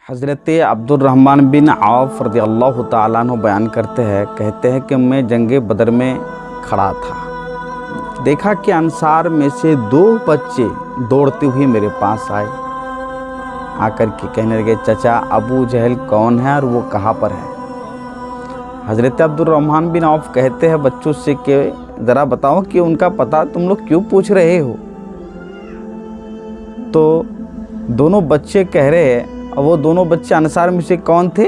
हज़रत अब्दुर्रहमान बिन औफ़ रज़ियल्लाहु ताला अन्हु बयान करते हैं, कहते हैं कि मैं जंगे बदर में खड़ा था। देखा कि अंसार में से 2 बच्चे दौड़ते हुए मेरे पास आए। आकर के कहने लगे, चचा अबू जहल कौन है और वो कहाँ पर है? हज़रत अब्दुर्रहमान बिन औफ़ कहते हैं बच्चों से कि ज़रा बताओ कि उनका पता तुम लोग क्यों पूछ रहे हो? तो दोनों बच्चे कह रहे हैं, और वो दोनों बच्चे अंसार में से कौन थे?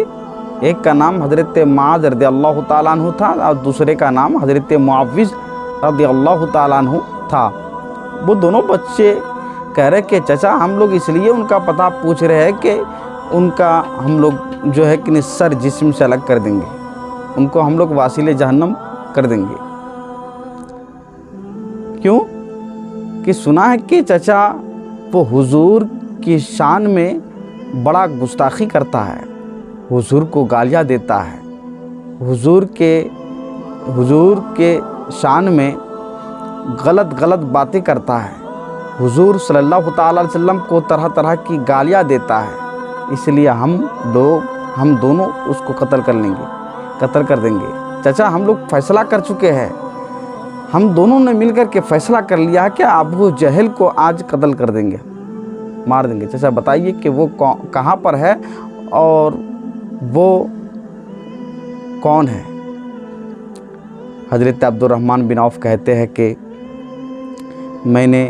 एक का नाम हज़रत माज़ रज़ियल्लाहु ताला अन्हु था और दूसरे का नाम हज़रत मुआविज़ रज़ियल्लाहु ताला अन्हु था। वो दोनों बच्चे कह रहे कि चचा हम लोग इसलिए उनका पता पूछ रहे हैं कि उनका हम लोग जो है कि सर जिस्म से अलग कर देंगे, उनको हम लोग वासिले जहन्नम कर देंगे। क्यों? कि सुना है कि चचा वो हुजूर की शान में बड़ा गुस्ताखी करता है, हुजूर को गालियाँ देता है, हुजूर के शान में गलत बातें करता है, हुजूर सल्लल्लाहु ताला अलैहि वसल्लम को तरह तरह की गालियाँ देता है। इसलिए हम दोनों उसको कत्ल कर देंगे। चाचा हम लोग फैसला कर चुके हैं, हम दोनों ने मिलकर के फैसला कर लिया है कि अबू जहल को आज कत्ल कर देंगे, मार देंगे। चाचा बताइए कि वो कहाँ पर है और वो कौन है? हज़रत अब्दुर्रहमान बिन औफ़ कहते हैं कि मैंने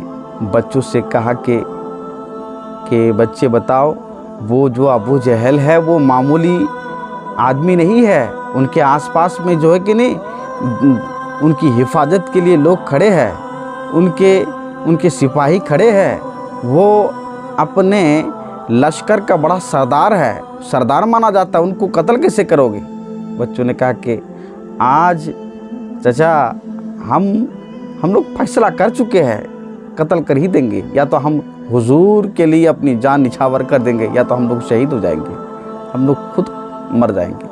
बच्चों से कहा कि बच्चे बताओ, वो जो अबू जहल है वो मामूली आदमी नहीं है। उनके आसपास में जो है कि नहीं, उनकी हिफाजत के लिए लोग खड़े हैं, उनके सिपाही खड़े हैं। वो अपने लश्कर का बड़ा सरदार माना जाता है, उनको कत्ल कैसे करोगे? बच्चों ने कहा कि आज चाचा हम लोग फैसला कर चुके हैं, कत्ल कर ही देंगे, या तो हम हुजूर के लिए अपनी जान निछावर कर देंगे, या तो हम लोग शहीद हो जाएंगे, हम लोग खुद मर जाएंगे।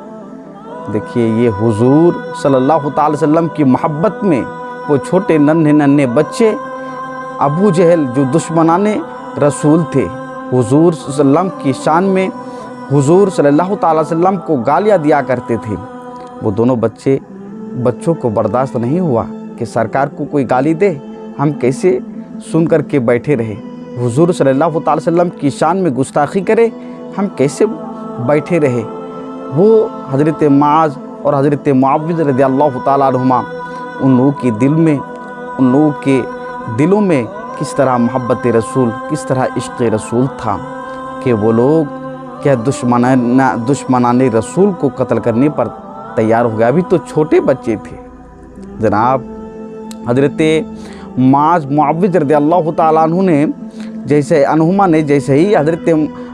देखिए ये हुजूर सल्लल्लाहु ताला अलैहि वसल्लम की मोहब्बत में वो छोटे नन्हे बच्चे अबू जहल जो दुश्मनाने रसूल थे, हुजूर सल्लम की शान में हुजूर सल्लल्लाहु ताला अलैहि वसल्लम को गालियाँ दिया करते थे। वो दोनों बच्चों को बर्दाश्त नहीं हुआ कि सरकार को कोई गाली दे, हम कैसे सुन कर के बैठे रहे, हुजूर सल्लल्लाहु ताला अलैहि वसल्लम की शान में गुस्ताखी करे, हम कैसे बैठे रहे। वो हज़रत माज़ और हज़रत मुआविज़ रज़ियल्लाहु ताला अन्हुमा उन लोगों के दिलों में किस तरह मोहब्बत रसूल, किस तरह इश्क़ रसूल था कि वो लोग क्या दुश्मनाने रसूल को कत्ल करने पर तैयार हो गया। अभी तो छोटे बच्चे थे जनाब। हज़रत माज़ मुआविज़ रज़ियल्लाहु ताला अन्हु ने जैसे ही हज़रत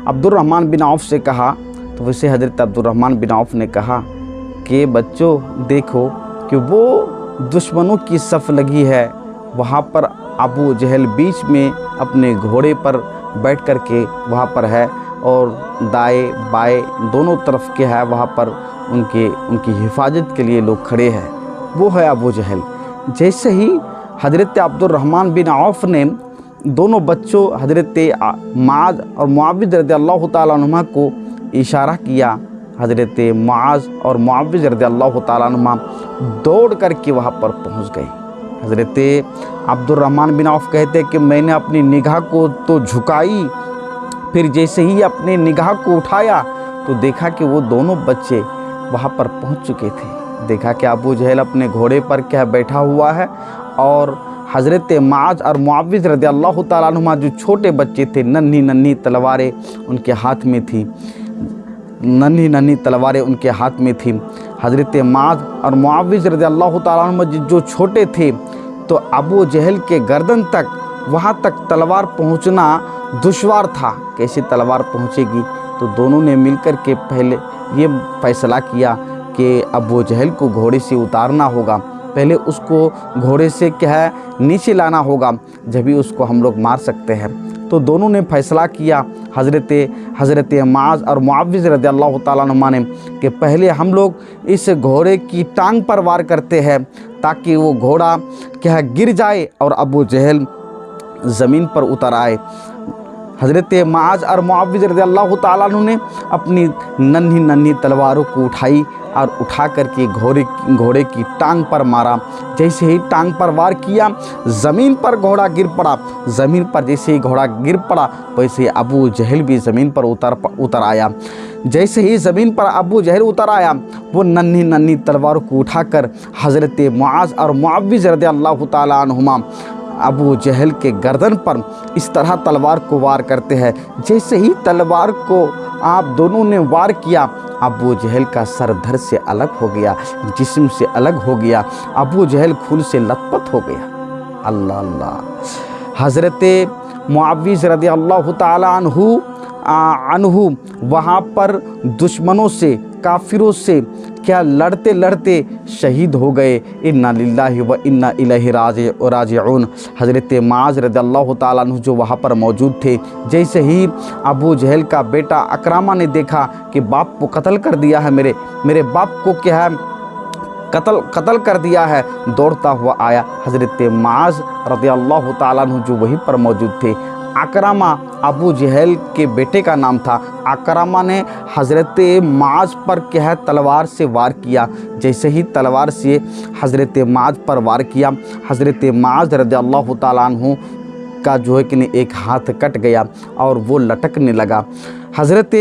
अब्दुर्रहमान बिन औफ़ से कहा, तो वैसे हज़रत अब्दुर्रहमान बिन औफ़ ने कहा कि बच्चों देखो कि वो दुश्मनों की सफ़ लगी है, वहाँ पर अबू जहल बीच में अपने घोड़े पर बैठ कर के वहाँ पर है, और दाएं बाएं दोनों तरफ के है, वहाँ पर उनकी हिफाजत के लिए लोग खड़े हैं, वो है अबू जहल। जैसे ही हज़रत अब्दुर्रहमान बिन औफ़ ने दोनों बच्चों हज़रत माज़ और मुआविज़ रज़ियल्लाहु ताला अन्हुमा को इशारा किया, हज़रत माज़ और मुआविज़ रज़ियल्लाहु ताला अन्हुमा दौड़ कर के वहाँ पर पहुँच गए। हज़रत अब्दुर्रहमान बिन औफ़ कहते कि मैंने अपनी निगाह को तो झुकाई, फिर जैसे ही अपने निगाह को उठाया तो देखा कि वो दोनों बच्चे वहाँ पर पहुँच चुके थे। देखा कि अबू जहल अपने घोड़े पर क्या बैठा हुआ है, और हज़रत माज़ और मुआविज़ रज़ियल्लाहु ताला अन्हुमा जो छोटे बच्चे थे, नन्ही तलवारें उनके हाथ में थी, नन्ही तलवारें उनके हाथ में थी। हज़रत माज़ और मुआविज़ रज़ियल्लाहु ताला अन्हुमा जो छोटे थे, तो अबू जहल के गर्दन तक वहाँ तक तलवार पहुँचना दुश्वार था। कैसे तलवार पहुँचेगी? तो दोनों ने मिलकर के पहले ये फैसला किया कि अबू जहल को घोड़े से उतारना होगा, पहले उसको घोड़े से क्या है नीचे लाना होगा, जब भी उसको हम लोग मार सकते हैं। तो दोनों ने फैसला किया, हज़रत माज़ और मुआविज़ रज़ियल्लाहु ताला अन्हुमा ने, कि पहले हम लोग इस घोड़े की टांग पर वार करते हैं ताकि वो घोड़ा क्या है गिर जाए और अबू जहल ज़मीन पर उतर आए। हज़रत माज और मुआविज रज़ियल्लाहु ताला अन्हु ने अपनी नन्ही नन्ही तलवारों को उठाई और उठा करके घोड़े की टांग पर मारा। जैसे ही टांग पर वार किया, ज़मीन पर घोड़ा गिर पड़ा। ज़मीन पर जैसे ही घोड़ा गिर पड़ा, वैसे अबू जहल भी ज़मीन पर उतर आया। जैसे ही ज़मीन पर अबू जहल उतर आया, वो नन्ही नन्ही तलवारों को उठाकर हज़रत मुआज़ और मुआविज रज़ियल्लाहु ताला अन्हुमा अबू जहल के गर्दन पर इस तरह तलवार को वार करते हैं। जैसे ही तलवार को आप दोनों ने वार किया, अबू जहल का सर धड़ से अलग हो गया, जिस्म से अलग हो गया। अबू जहल खून से लथपथ हो गया। अल्लाह अल्लाह। हज़रत मुआविज़ रज़ियल्लाहु ताला अन्हु वहाँ पर दुश्मनों से, काफिरों से क्या लड़ते लड़ते शहीद हो गए। इन्ना लिल्लाहि व इन्ना इलैहि राजिऊन। हज़रत माज रज़ियल्लाहु ताला अन्हु जो वहाँ पर मौजूद थे, जैसे ही अबू जहल का बेटा अकरामा ने देखा कि बाप को कत्ल कर दिया है, मेरे बाप को क्या है कत्ल कर दिया है, दौड़ता हुआ आया। हज़रत माज रज़ियल्लाहु ताला अन्हु जो वहीं पर मौजूद थे, अकरामा अबू जहल के बेटे का नाम था। अकरामा ने हज़रत माज पर क्या है तलवार से वार किया। जैसे ही तलवार से हज़रत माज पर वार किया, हज़रत माज रज़ियल्लाहु ताला अन्हु का जो है कि नहीं एक हाथ कट गया और वो लटकने लगा। हज़रत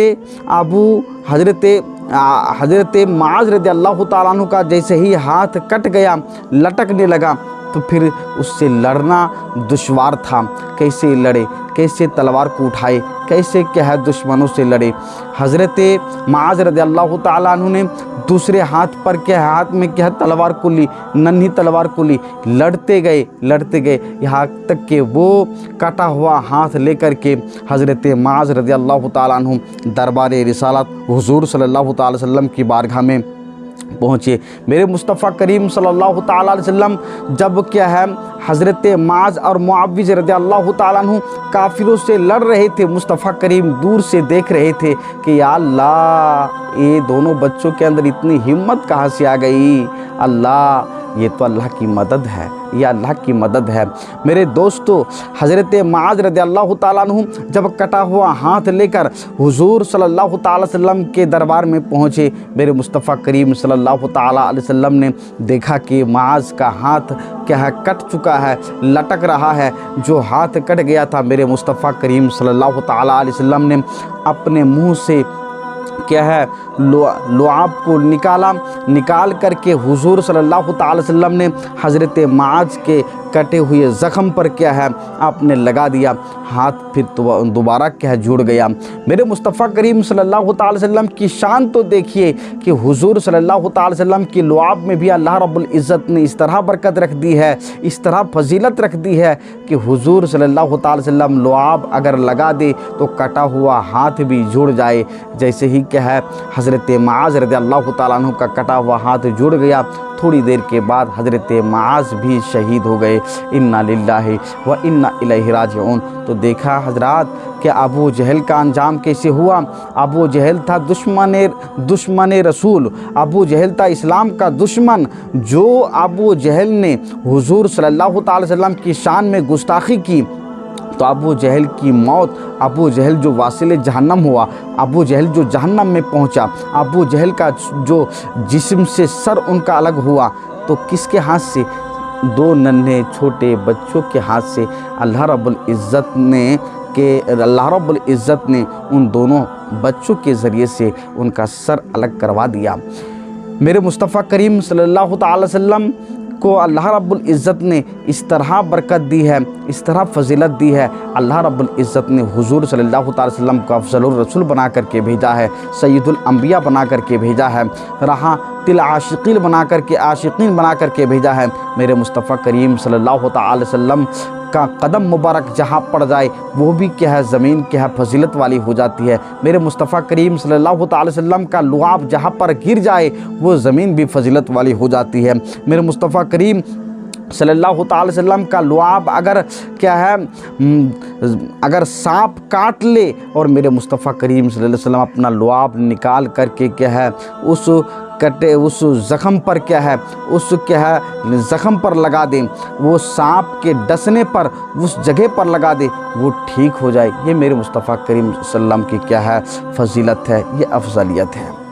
माज रज़ियल्लाहु ताला अन्हु का जैसे ही हाथ कट गया, लटकने लगा, तो फिर उससे लड़ना दुश्वार था। कैसे लड़े, कैसे तलवार को उठाए, कैसे क्या है दुश्मनों से लड़े। हज़रत माज रज़ियल्लाहु ताला अन्हु ने दूसरे हाथ पर क्या हाथ में क्या तलवार को ली, नन्ही तलवार को ली, लड़ते गए यहाँ तक कि वो कटा हुआ हाथ लेकर के हज़रत माज रज़ियल्लाहु ताला अन्हु दरबार रिसालत हुज़ूर सल्लल्लाहु ताला अलैहि वसल्लम की बारगाह में पहुँचे। मेरे मुस्तफ़ा करीम सल्लल्लाहु ताला अलैहि वसल्लम जब क्या है हज़रत माज और मुआविज रज़ियल्लाहु ताला अन्हु काफिरों से लड़ रहे थे, मुस्तफ़ा करीम दूर से देख रहे थे कि या अल्लाह, ये दोनों बच्चों के अंदर इतनी हिम्मत कहाँ से आ गई। अल्लाह, ये तो अल्लाह की मदद है, ये अल्लाह की मदद है। मेरे दोस्तों, हज़रत माज रज़ियल्लाहु ताला अन्हु जब कटा हुआ हाथ लेकर हुज़ूर सल्लल्लाहु ताला अलैहि वसल्लम के दरबार में पहुँचे, मेरे मुस्तफ़ा करीम सल्लल्लाहु ताला अलैहि वसल्लम ने देखा कि माज का हाथ क्या है कट चुका है, लटक रहा है। जो हाथ कट गया था, मेरे मुस्तफ़ा करीम सल्लल्लाहु ताला अलैहि वसल्लम ने अपने मुँह से क्या है लुआब को निकाल करके हुज़ूर सल्लल्लाहु ताला अलैहि वसल्लम ने हज़रत माज के कटे हुए ज़ख़म पर क्या है आपने लगा दिया। हाथ फिर दोबारा क्या है जुड़ गया। मेरे मुस्तफ़ा करीम सल्लल्लाहु ताला अलैहि वसल्लम की शान तो देखिए कि हुज़ूर सल्लल्लाहु ताला अलैहि वसल्लम की लुआब में भी अल्लाह रब्बुल इज़्ज़त ने इस तरह बरकत रख दी है, इस तरह फजीलत रख दी है कि हुज़ूर सल्लल्लाहु ताला अलैहि वसल्लम लुआब अगर लगा दे तो कटा हुआ हाथ भी जुड़ जाए। जैसे ही क्या है हज़रत माज रज़ियल्लाहु ताला अन्हु का कटा हुआ हाथ जुड़ गया, थोड़ी देर के बाद हज़रत माज भी शहीद हो गए। इन्ना लिल्लाहि व इन्ना इलैहि राजिऊन। तो देखा हजरात कि अबू जहल का अंजाम कैसे हुआ। अबू जहल था दुश्मन रसूल, अबू जहल था इस्लाम का दुश्मन। जो अबू जहल ने हुज़ूर सल्लल्लाहु ताला अलैहि वसल्लम की शान में गुस्ताखी की, तो अबू जहल की मौत, अबू जहल जो वासिल जहन्नम हुआ, अबू जहल जो जहन्नम में पहुंचा, अबू जहल का जो जिस्म से सर उनका अलग हुआ, तो किसके हाथ से? दो नन्हे छोटे बच्चों के हाथ से अल्लाह रब्बुल इज़्ज़त ने उन दोनों बच्चों के ज़रिए से उनका सर अलग करवा दिया। मेरे मुस्तफ़ा करीम सल्लल्लाहु ताला अलैहि वसल्लम को अल्लाह रब्बुल इज़्ज़त ने इस तरह बरकत दी है, इस तरह फजीलत दी है। अल्लाह रब्बुल इज़्ज़त ने हुज़ूर सल्लल्लाहु ताला अलैहि वसल्लम को अफ़ज़लुर रसूल बना करके भेजा है, सय्यदुल अंबिया बना करके भेजा है, राहतिल आशिकीन बना करके भेजा है। मेरे मुस्तफ़ा करीम सल्लल्लाहु ताला अलैहि वसल्लम का कदम मुबारक जहाँ पड़ जाए वो भी क्या है ज़मीन क्या है फजीलत वाली हो जाती है। मेरे मुस्तफ़ा करीम सल्लल्लाहु ताला अलैहि वसल्लम का लुआब जहाँ पर गिर जाए वो ज़मीन भी फजीलत वाली हो जाती है। मेरे मुस्तफ़ा करीम सल्लल्लाहु ताला अलैहि वसल्लम का लुआब अगर क्या है अगर सांप काट ले और मेरे मुस्तफ़ा करीम सल्लल्लाहु अलैहि वसल्लम अपना लुआब निकाल करके क्या है उस कटे उस ज़ख़म पर क्या है, उस क्या है ज़ख़म पर लगा दें, वो सांप के डसने पर उस जगह पर लगा दे, वो ठीक हो जाए। ये मेरे मुस्तफ़ा करीम सल्लल्लाहु अलैहि वसल्लम की क्या है फजीलत है, ये अफजलियत है।